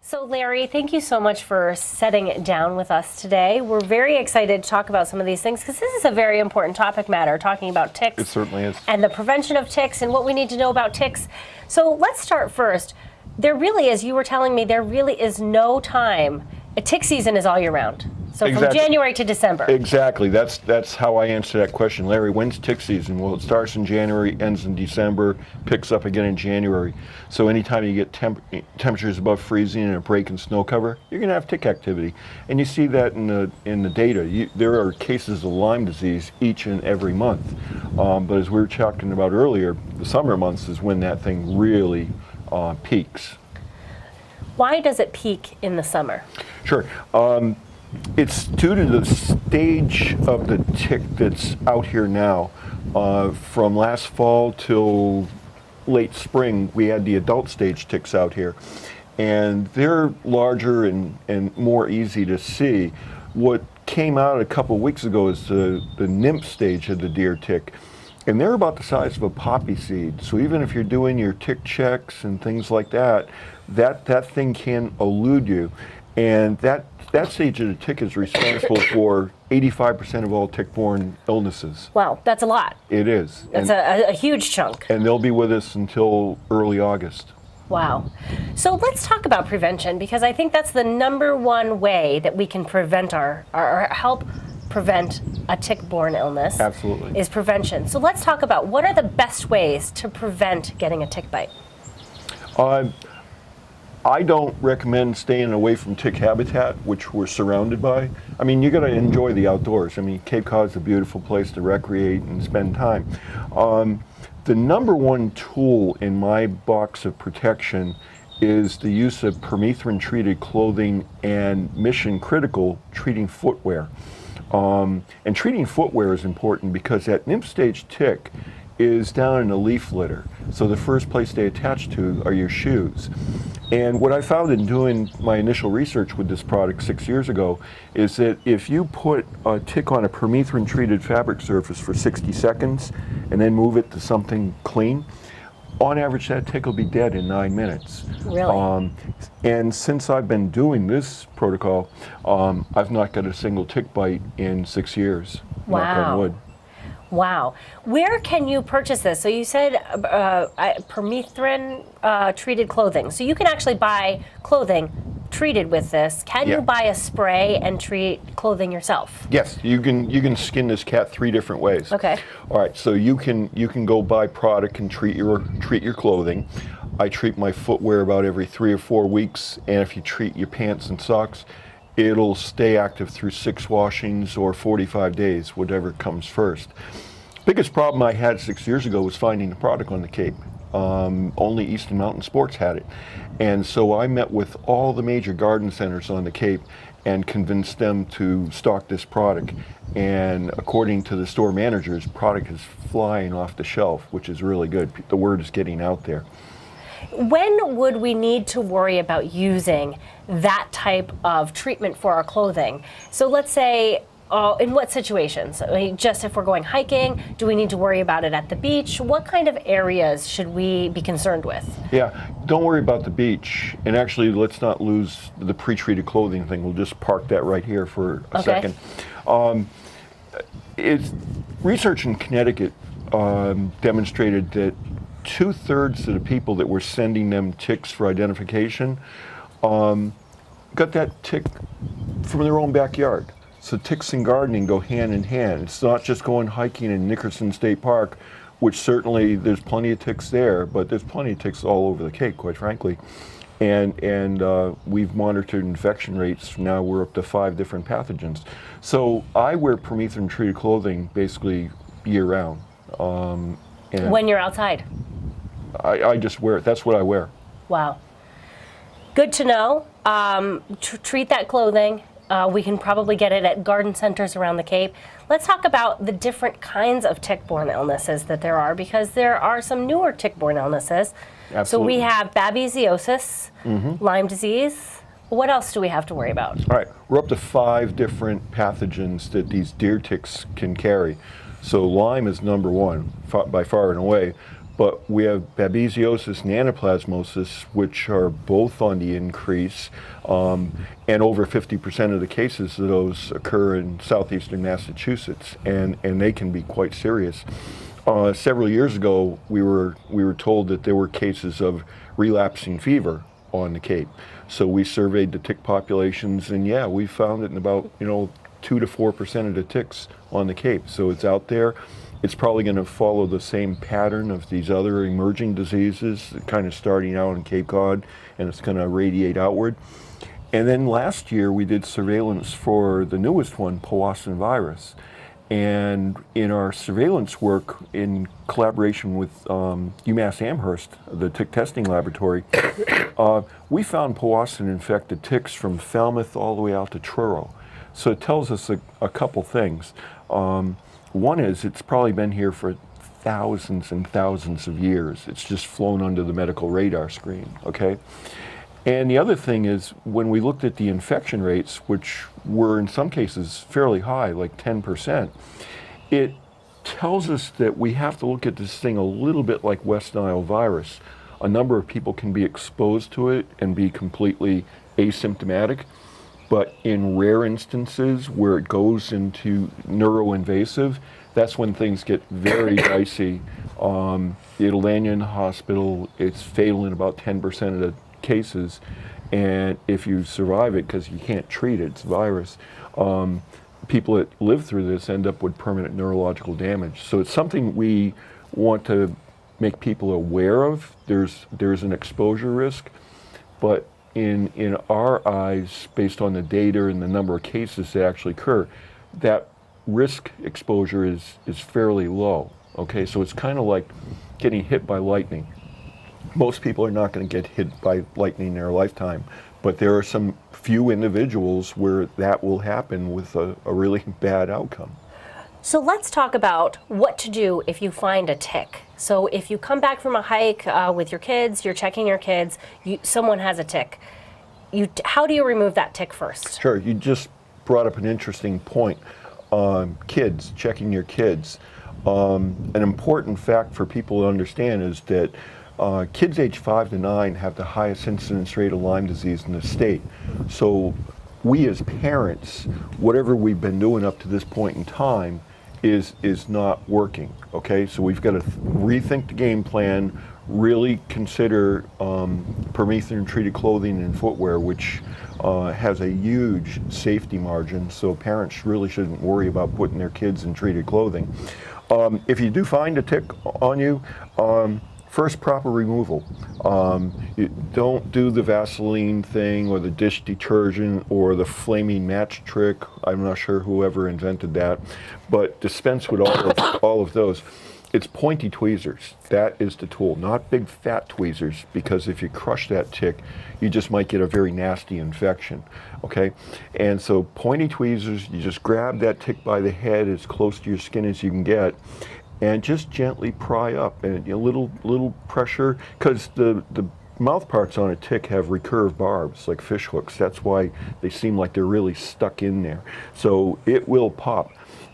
So Larry, thank you so much for sitting down with us today. We're very excited to talk about some of these things because this is a very important topic matter, talking about ticks. It certainly is. And the prevention of ticks and what we need to know about ticks. So let's start first. There really is, you were telling me, there really is no time. A tick season is all year round. So Exactly. From January to December. Exactly. That's how I answer that question. Larry, when's tick season? Well, it starts in January, ends in December, picks up again in January. So anytime you get temperatures above freezing and a break in snow cover, you're going to have tick activity. And you see that in the data. There are cases of Lyme disease each and every month. But as we were talking about earlier, the summer months is when that thing really peaks. Why does it peak in the summer? Sure. It's due to the stage of the tick that's out here now. From last fall till late spring, we had the adult stage ticks out here. And they're larger and more easy to see. What came out a couple weeks ago is the nymph stage of the deer tick. And they're about the size of a poppy seed. So even if you're doing your tick checks and things like that, that thing can elude you. And that stage of the tick is responsible for 85% of all tick-borne illnesses. Wow, that's a lot. It is. That's a huge chunk. And they'll be with us until early August. Wow. So let's talk about prevention, because I think that's the #1 way that we can prevent or help prevent a tick-borne illness. Absolutely. Is prevention. So let's talk about what are the best ways to prevent getting a tick bite. I don't recommend staying away from tick habitat, which we're surrounded by. I mean, you got to enjoy the outdoors. I mean, Cape Cod's a beautiful place to recreate and spend time. The #1 tool in my box of protection is the use of permethrin-treated clothing and mission-critical treating footwear. And treating footwear is important because that nymph stage tick is down in a leaf litter. So the first place they attach to are your shoes. And what I found in doing my initial research with this product 6 years ago is that if you put a tick on a permethrin treated fabric surface for 60 seconds and then move it to something clean, on average that tick will be dead in 9 minutes. Really? And since I've been doing this protocol, I've not got a single tick bite in 6 years. Wow. Knock on wood. Wow. Where can you purchase this? So you said permethrin treated clothing. So you can actually buy clothing treated with this. Can you buy a spray and treat clothing yourself? Yes, you can skin this cat 3 different ways. Okay. All right, so you can go buy product and treat your clothing. I treat my footwear about every 3 or 4 weeks, and if you treat your pants and socks, it'll stay active through 6 washings or 45 days, whatever comes first. Biggest problem I had 6 years ago was finding the product on the Cape. Only Eastern Mountain Sports had it. And so I met with all the major garden centers on the Cape and convinced them to stock this product. And according to the store managers, product is flying off the shelf, which is really good. The word is getting out there. When would we need to worry about using that type of treatment for our clothing? So let's say, in what situations? I mean, just if we're going hiking, do we need to worry about it at the beach? What kind of areas should we be concerned with? Yeah, don't worry about the beach. And actually, let's not lose the pre-treated clothing thing. We'll just park that right here for a second. Research in Connecticut demonstrated that 2/3 of the people that were sending them ticks for identification got that tick from their own backyard. So ticks and gardening go hand in hand. It's not just going hiking in Nickerson State Park, which certainly there's plenty of ticks there, but there's plenty of ticks all over the Cape, quite frankly. And we've monitored infection rates. Now we're up to 5 different pathogens. So I wear permethrin treated clothing basically year round. And when you're outside? I just wear it. That's what I wear. Wow. Good to know. Treat that clothing. We can probably get it at garden centers around the Cape. Let's talk about the different kinds of tick-borne illnesses that there are, because there are some newer tick-borne illnesses. Absolutely. So we have babesiosis, Lyme disease. What else do we have to worry about? All right, we're up to 5 different pathogens that these deer ticks can carry. So Lyme is #1 by far and away, But we have babesiosis and anaplasmosis, which are both on the increase, and over 50% of the cases of those occur in southeastern Massachusetts, and they can be quite serious. Several years ago, we were told that there were cases of relapsing fever on the Cape. So we surveyed the tick populations, and yeah, we found it in about 2 to 4% of the ticks on the Cape. So it's out there. It's probably going to follow the same pattern of these other emerging diseases, kind of starting out in Cape Cod, and it's going to radiate outward. And then last year we did surveillance for the newest one, Powassan virus. And in our surveillance work, in collaboration with UMass Amherst, the tick testing laboratory, we found Powassan infected ticks from Falmouth all the way out to Truro. So it tells us a couple things. One is it's probably been here for thousands and thousands of years. It's just flown under the medical radar screen, okay? And the other thing is, when we looked at the infection rates, which were in some cases fairly high, like 10%, it tells us that we have to look at this thing a little bit like West Nile virus. A number of people can be exposed to it and be completely asymptomatic, but in rare instances where it goes into neuroinvasive, that's when things get very dicey. It'll land you in the hospital. It's fatal in about 10% of the cases, and if you survive it, because you can't treat it, it's a virus, people that live through this end up with permanent neurological damage. So it's something we want to make people aware of. There's an exposure risk, but in our eyes, based on the data and the number of cases that actually occur, that risk exposure is fairly low. Okay, so it's kind of like getting hit by lightning. Most people are not going to get hit by lightning in their lifetime, but there are some few individuals where that will happen with a really bad outcome. So let's talk about what to do if you find a tick. So if you come back from a hike with your kids, you're checking your kids, someone has a tick. How do you remove that tick first? Sure, you just brought up an interesting point. Kids, checking your kids. An important fact for people to understand is that kids age 5 to 9 have the highest incidence rate of Lyme disease in the state. So we as parents, whatever we've been doing up to this point in time is not working, okay? So we've got to rethink the game plan, really consider permethrin-treated clothing and footwear, which has a huge safety margin, so parents really shouldn't worry about putting their kids in treated clothing. If you do find a tick on you, first, proper removal. You don't do the Vaseline thing or the dish detergent or the flaming match trick. I'm not sure whoever invented that, but dispense with all of those. It's pointy tweezers. That is the tool, not big fat tweezers, because if you crush that tick, you just might get a very nasty infection, okay? And so pointy tweezers, you just grab that tick by the head as close to your skin as you can get, and just gently pry up, and a little pressure, because the mouth parts on a tick have recurved barbs like fish hooks. That's why they seem like they're really stuck in there. So it will pop.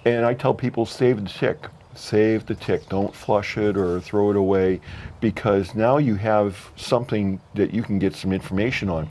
And I tell people, save the tick. Save the tick. Don't flush it or throw it away, because now you have something that you can get some information on.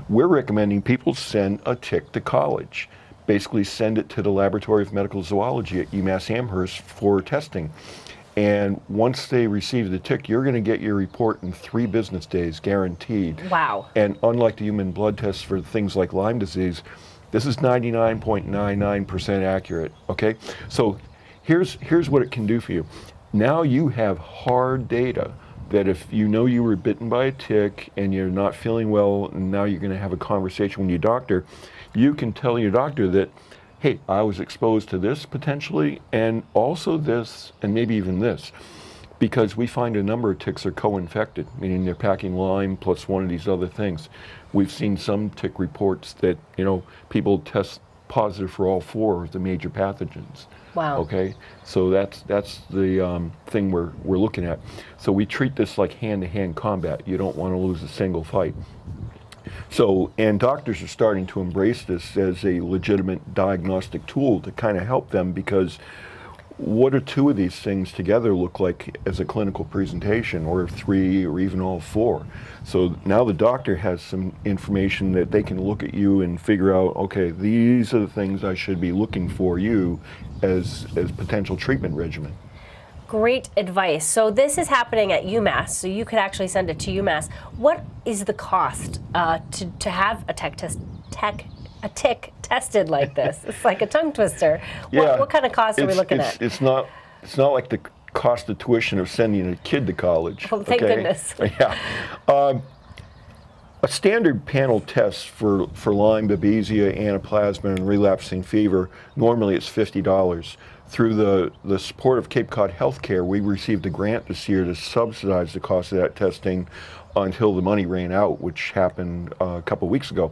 We're recommending people send a tick to college. Basically send it to the Laboratory of Medical Zoology at UMass Amherst for testing. And once they receive the tick, you're going to get your report in 3 business days, guaranteed. Wow. And unlike the human blood tests for things like Lyme disease, this is 99.99% accurate, okay? So here's what it can do for you. Now you have hard data that if you know you were bitten by a tick and you're not feeling well, and now you're going to have a conversation with your doctor, you can tell your doctor that, hey, I was exposed to this potentially, and also this, and maybe even this, because we find a number of ticks are co-infected, meaning they're packing Lyme plus one of these other things. We've seen some tick reports that, people test positive for all 4 of the major pathogens. Wow. Okay, so that's the thing we're looking at. So we treat this like hand-to-hand combat. You don't want to lose a single fight. So, and doctors are starting to embrace this as a legitimate diagnostic tool to kind of help them, because what do two of these things together look like as a clinical presentation, or three, or even all four? So now the doctor has some information that they can look at you and figure out, okay, these are the things I should be looking for you as potential treatment regimen. Great advice. So this is happening at UMass, so you could actually send it to UMass. What is the cost to have a tick tested like this? It's like a tongue twister. Yeah, what kind of cost are we looking at? It's not like the cost of tuition of sending a kid to college. Oh, thank goodness. Yeah. A standard panel test for Lyme, Babesia, Anaplasma, and relapsing fever, normally it's $50. Through the support of Cape Cod Healthcare, we received a grant this year to subsidize the cost of that testing until the money ran out, which happened a couple weeks ago.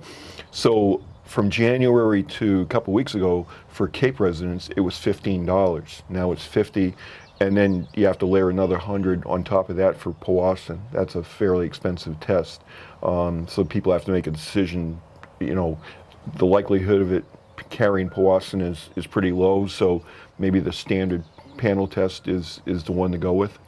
So from January to a couple weeks ago, for Cape residents, it was $15. Now it's $50, and then you have to layer another $100 on top of that for Powassan. That's a fairly expensive test. So people have to make a decision. You know, the likelihood of it carrying Powassan is pretty low, so maybe the standard panel test is the one to go with.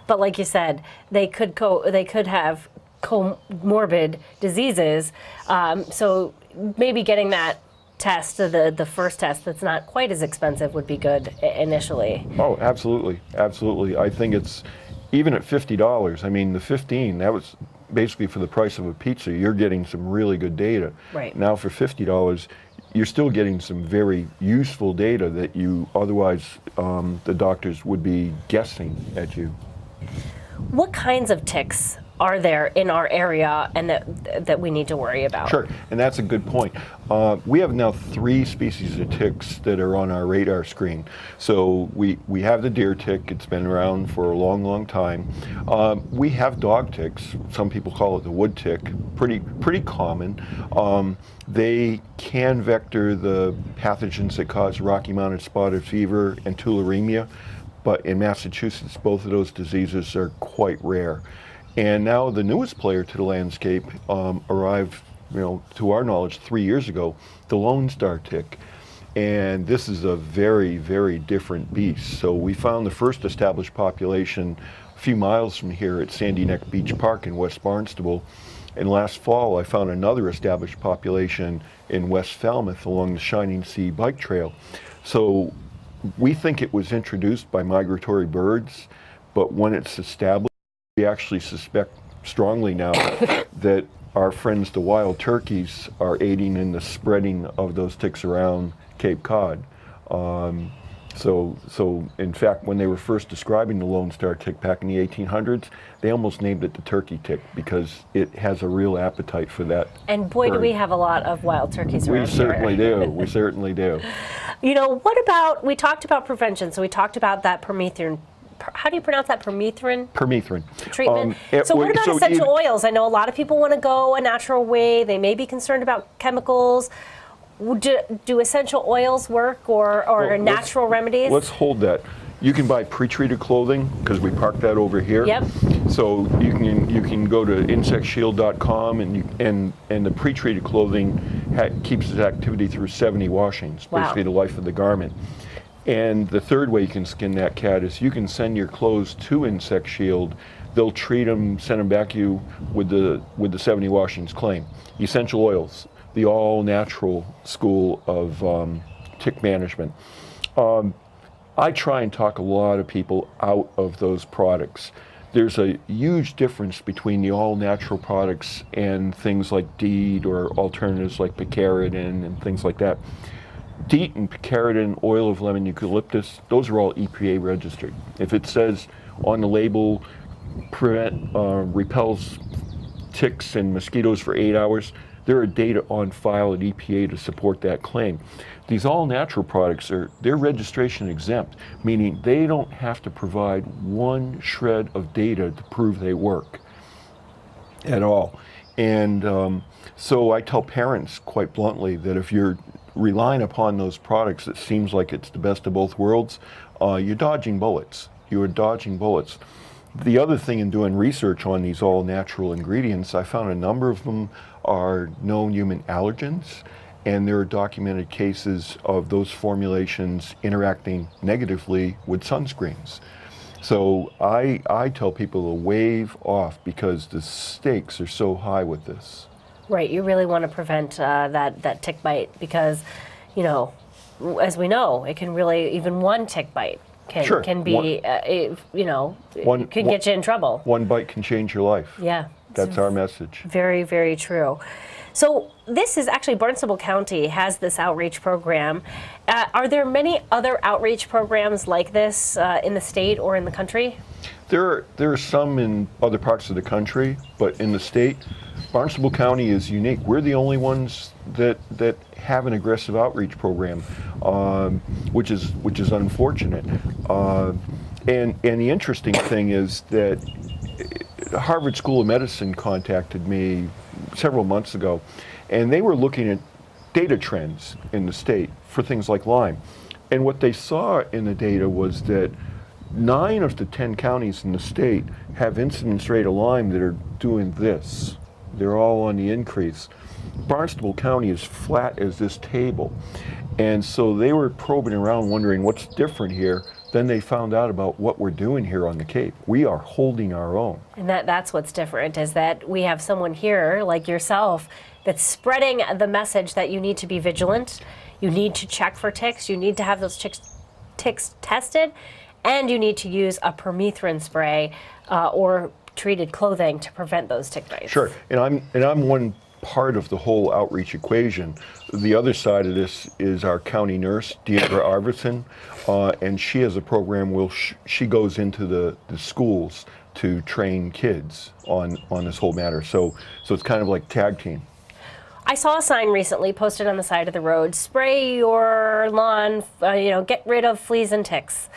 But like you said, they could have comorbid diseases, so maybe getting that test, the first test that's not quite as expensive, would be good initially. Oh, absolutely, absolutely. I think it's, even at $50, I mean, the 15, that was basically for the price of a pizza. You're getting some really good data. Right. Now for $50, you're still getting some very useful data that you otherwise, the doctors would be guessing at you. What kinds of ticks are there in our area and that we need to worry about? Sure, and that's a good point. We have now 3 species of ticks that are on our radar screen. So we have the deer tick. It's been around for a long, long time. We have dog ticks. Some people call it the wood tick. Pretty common. They can vector the pathogens that cause Rocky Mountain spotted fever and tularemia, but in Massachusetts, both of those diseases are quite rare. And now the newest player to the landscape arrived, to our knowledge, 3 years ago, the Lone Star tick. And this is a very, very different beast. So we found the first established population a few miles from here at Sandy Neck Beach Park in West Barnstable. And last fall, I found another established population in West Falmouth along the Shining Sea bike trail. So we think it was introduced by migratory birds, but when it's established, we actually suspect strongly now that our friends the wild turkeys are aiding in the spreading of those ticks around Cape Cod. So in fact, when they were first describing the Lone Star tick back in the 1800s, they almost named it the turkey tick because it has a real appetite for that. And boy, bird. do we have a lot of wild turkeys around We certainly here. do. We certainly do. What about, we talked about prevention, so we talked about that permethrin. How do you pronounce that? Permethrin? Permethrin. Treatment. So what about essential oils? I know a lot of people want to go a natural way. They may be concerned about chemicals. Do essential oils work, or natural remedies? Let's hold that. You can buy pre-treated clothing because we parked that over here. Yep. So you can go to insectshield.com and the pre-treated clothing keeps its activity through 70 washings, basically the life of the garment. And the third way you can skin that cat is you can send your clothes to Insect Shield. They'll treat them, send them back to you with the 70 washings claim. Essential oils, the all-natural school of tick management. I try and talk a lot of people out of those products. There's a huge difference between the all-natural products and things like DEET or alternatives like picaridin and things like that. DEET and picaridin, oil of lemon eucalyptus, those are all EPA registered. If it says on the label, repels ticks and mosquitoes for 8 hours, there are data on file at EPA to support that claim. These all-natural products they're registration exempt, meaning they don't have to provide one shred of data to prove they work at all. And so I tell parents quite bluntly that if you're relying upon those products, it seems like it's the best of both worlds, you're dodging bullets. You are dodging bullets. The other thing in doing research on these all-natural ingredients, I found a number of them are known human allergens, and there are documented cases of those formulations interacting negatively with sunscreens. So I tell people to wave off because the stakes are so high with this. Right, you really want to prevent that tick bite because, you know, as we know, it can really, even one tick bite can be, can get you in trouble. One bite can change your life. Yeah. That's our message. Very, very true. So this is actually, Barnstable County has this outreach program. Are there many other outreach programs like this in the state or in the country? There are some in other parts of the country, but in the state, Barnstable County is unique. We're the only ones that have an aggressive outreach program, which is unfortunate. And the interesting thing is that Harvard School of Medicine contacted me several months ago, and they were looking at data trends in the state for things like Lyme. And what they saw in the data was that 9 of the 10 counties in the state have incidence rate of Lyme that are doing this. They're all on the increase. Barnstable County is flat as this table. And so they were probing around wondering what's different here. Then they found out about what we're doing here on the Cape. We are holding our own. And that's what's different, is that we have someone here like yourself that's spreading the message that you need to be vigilant, you need to check for ticks, you need to have those ticks tested, and you need to use a permethrin spray or treated clothing to prevent those tick bites. Sure, and I'm one part of the whole outreach equation. The other side of this is our county nurse, Deidre Arvidsson, and she has a program where she goes into the schools to train kids on this whole matter. So it's kind of like tag team. I saw a sign recently posted on the side of the road, spray your lawn, get rid of fleas and ticks.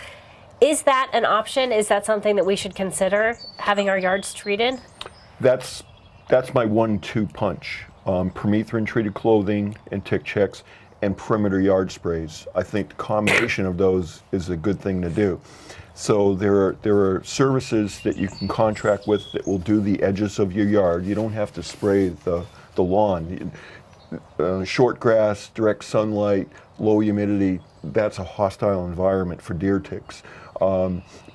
Is that an option? Is that something that we should consider, having our yards treated? That's my 1-2 punch. Permethrin treated clothing and tick checks and perimeter yard sprays. I think the combination of those is a good thing to do. So there are services that you can contract with that will do the edges of your yard. You don't have to spray the lawn. Short grass, direct sunlight, low humidity, that's a hostile environment for deer ticks.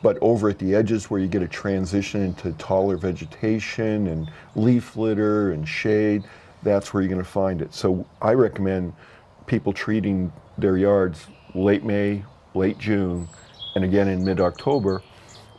But over at the edges where you get a transition into taller vegetation and leaf litter and shade, that's where you're going to find it. So I recommend people treating their yards late May, late June, and again in mid-October.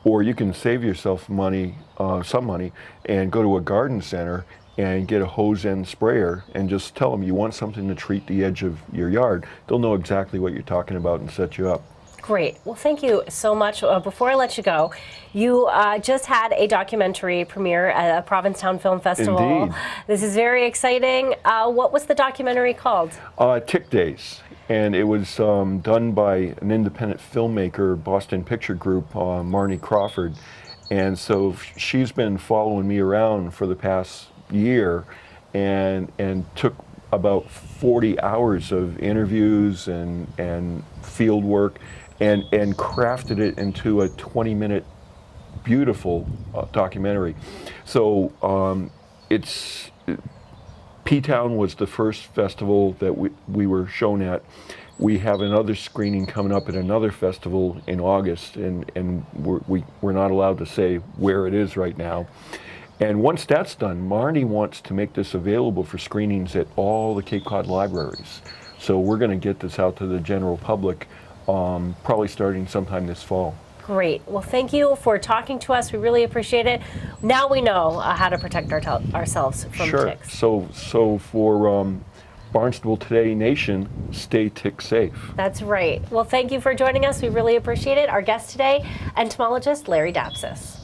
Or you can save yourself money, some money, and go to a garden center and get a hose end sprayer and just tell them you want something to treat the edge of your yard. They'll know exactly what you're talking about and set you up. Great. Well, thank you so much. Before I let you go, you just had a documentary premiere at a Provincetown Film Festival. Indeed. This is very exciting. What was the documentary called? Tick Days. And it was done by an independent filmmaker, Boston Picture Group, Marnie Crawford. And so she's been following me around for the past year and took about 40 hours of interviews and field work and crafted it into a 20-minute beautiful documentary. So P-Town was the first festival that we were shown at. We have another screening coming up at another festival in August, and we're not allowed to say where it is right now. And once that's done, Marnie wants to make this available for screenings at all the Cape Cod libraries. So we're going to get this out to the general public probably starting sometime this fall. Great. Well, thank you for talking to us. We really appreciate it. Now we know how to protect ourselves from ticks. So for Barnstable Today Nation, stay tick safe. That's right. Well, thank you for joining us. We really appreciate it. Our guest today, entomologist Larry Dapsis.